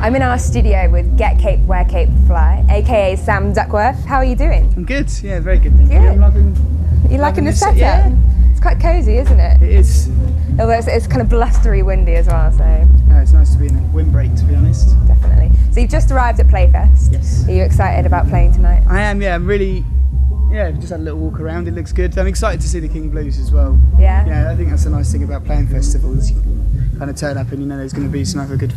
I'm in our studio with Get Cape, Wear Cape, Fly, aka Sam Duckworth. How are you doing? I'm good, yeah, very good, thank you. You liking the setup? Yeah. It's quite cosy, isn't it? It is. Although it's kind of blustery windy as well, so... It's nice to be in a windbreak, to be honest. Definitely. So you've just arrived at Playfest. Yes. Are you excited about playing tonight? I am, yeah, I'm really... Yeah, just had a little walk around, it looks good. I'm excited to see the King Blues as well. Yeah? Yeah, I think that's the nice thing about playing festivals. You kind of turn up and you know there's going to be some other good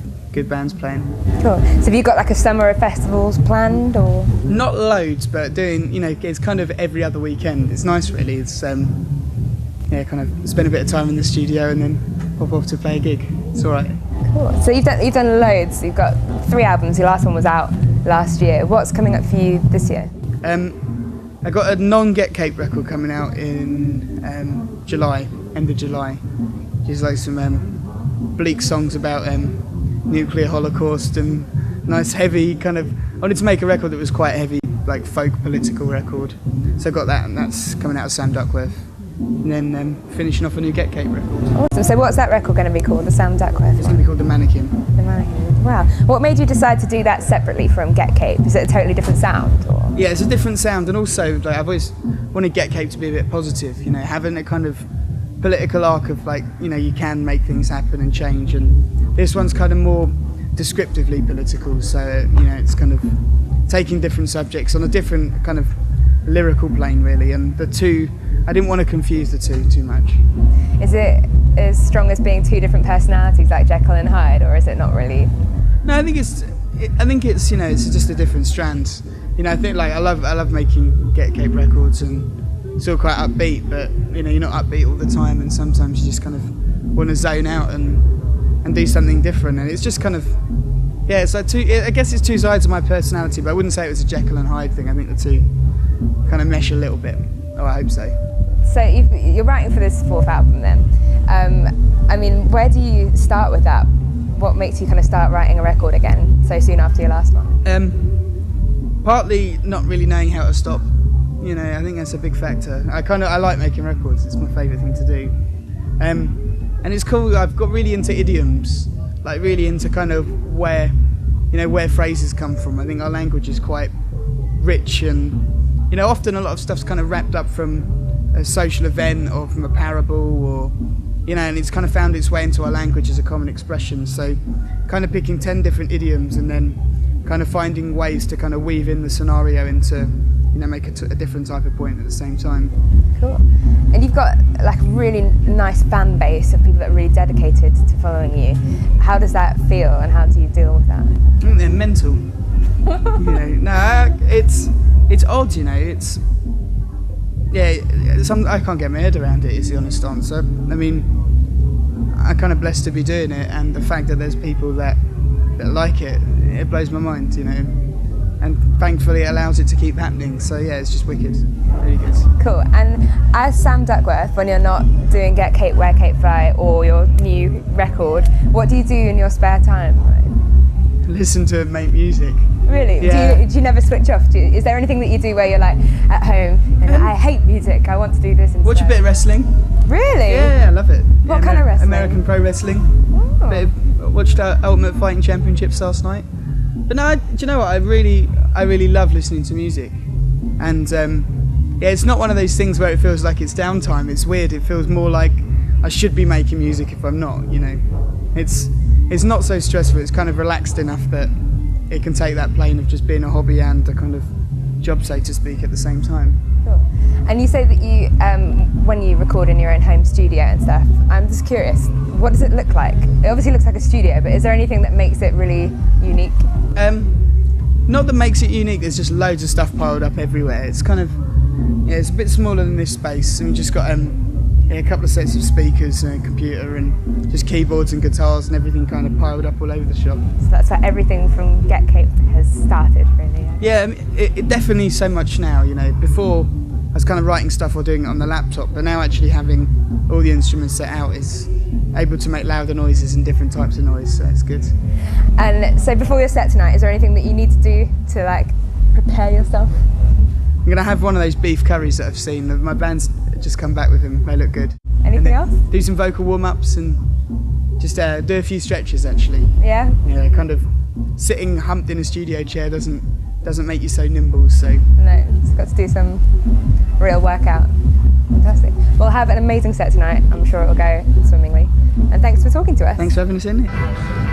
bands playing. Cool. So have you got like a summer of festivals planned, or...? Not loads, but doing, you know, it's kind of every other weekend. It's nice, really. It's, yeah, kind of spend a bit of time in the studio and then pop off to play a gig. It's all right. Cool. So you've done loads. You've got 3 albums. Your last one was out last year. What's coming up for you this year? I got a non-Get Cape record coming out in July, end of July. Just like some bleak songs about nuclear holocaust and nice heavy kind of... I wanted to make a record that was quite heavy, like folk political record. So I got that, and that's coming out of Sam Duckworth. And then finishing off a new Get Cape record. Awesome. So what's that record going to be called? The Sam Duckworth? It's going to be called The Mannequin. The Mannequin. Wow. What made you decide to do that separately from Get Cape? Is it a totally different sound? Or? Yeah, it's a different sound, and also like I've always wanted Get Cape to be a bit positive. You know, having a kind of political arc of like, you know, you can make things happen and change, and this one's kind of more descriptively political. So you know, it's kind of taking different subjects on a different kind of lyrical plane, really, and the two. I didn't want to confuse the two too much. Is it as strong as being 2 different personalities like Jekyll and Hyde, or is it not really? No, I think it's you know, it's just a different strand. You know, I think like I love making Get Cape records, and it's all quite upbeat, but you know, you're not upbeat all the time, and sometimes you just kind of want to zone out and do something different, and it's just kind of, yeah, it's like I guess it's 2 sides of my personality, but I wouldn't say it was a Jekyll and Hyde thing. I think the two kind of mesh a little bit. Oh, I hope so. So you're writing for this 4th album then. I mean, where do you start with that? What makes you kind of start writing a record again so soon after your last one? Partly not really knowing how to stop. You know, I think that's a big factor. I like making records. It's my favourite thing to do. And it's cool. I've got really into idioms, like really into kind of where phrases come from. I think our language is quite rich, and you know, often a lot of stuff's kind of wrapped up from a social event or from a parable, or you know, and it's kind of found its way into our language as a common expression. So kind of picking 10 different idioms and then kind of finding ways to kind of weave in the scenario into, you know, make a different type of point at the same time. Cool. And you've got like a really nice fan base of people that are really dedicated to following you. How does that feel, and how do you deal with that? I think they're mental. You know, no, it's odd, you know, it's... Yeah, I can't get my head around it, is the honest answer. I mean, I'm kind of blessed to be doing it, and the fact that there's people that like it blows my mind, you know. And thankfully it allows it to keep happening, so yeah, it's just wicked, really good. Cool. And as Sam Duckworth, when you're not doing Get Cape, Wear Cape, Fly or your new record, what do you do in your spare time? Listen to and make music. Really? Yeah. Do you never switch off? Is there anything that you do where you're like at home and I hate music, I want to do this instead? Watch a bit of wrestling. Really? Yeah, I love it. What kind of wrestling? American pro wrestling. Oh. Watched Ultimate Fighting Championships last night. But no, do you know what? I really love listening to music, and yeah, it's not one of those things where it feels like it's downtime. It's weird. It feels more like I should be making music if I'm not. You know, it's not so stressful. It's kind of relaxed enough that it can take that plane of just being a hobby and a kind of job, so to speak, at the same time. Cool. And you say that you, when you record in your own home studio and stuff, I'm just curious, what does it look like? It obviously looks like a studio, but is there anything that makes it really unique? Not that makes it unique, there's just loads of stuff piled up everywhere. It's kind of, yeah, it's a bit smaller than this space, and we've just got a couple of sets of speakers and a computer and just keyboards and guitars and everything kind of piled up all over the shop. So that's where everything from Get Cape has started, really. Yeah, I mean, it definitely so much now, you know. Before I was kind of writing stuff or doing it on the laptop, but now actually having all the instruments set out is able to make louder noises and different types of noise, so it's good. And so before your set tonight, is there anything that you need to do to like prepare yourself? I'm going to have one of those beef curries that I've seen. My band's just come back with them, they look good. Anything else? Do some vocal warm-ups and just do a few stretches actually. Yeah? Yeah, kind of sitting humped in a studio chair doesn't make you so nimble. So No, it's got to do some real workout. Fantastic. Well, have an amazing set tonight. I'm sure it will go swimmingly. And thanks for talking to us. thanks for having us in here.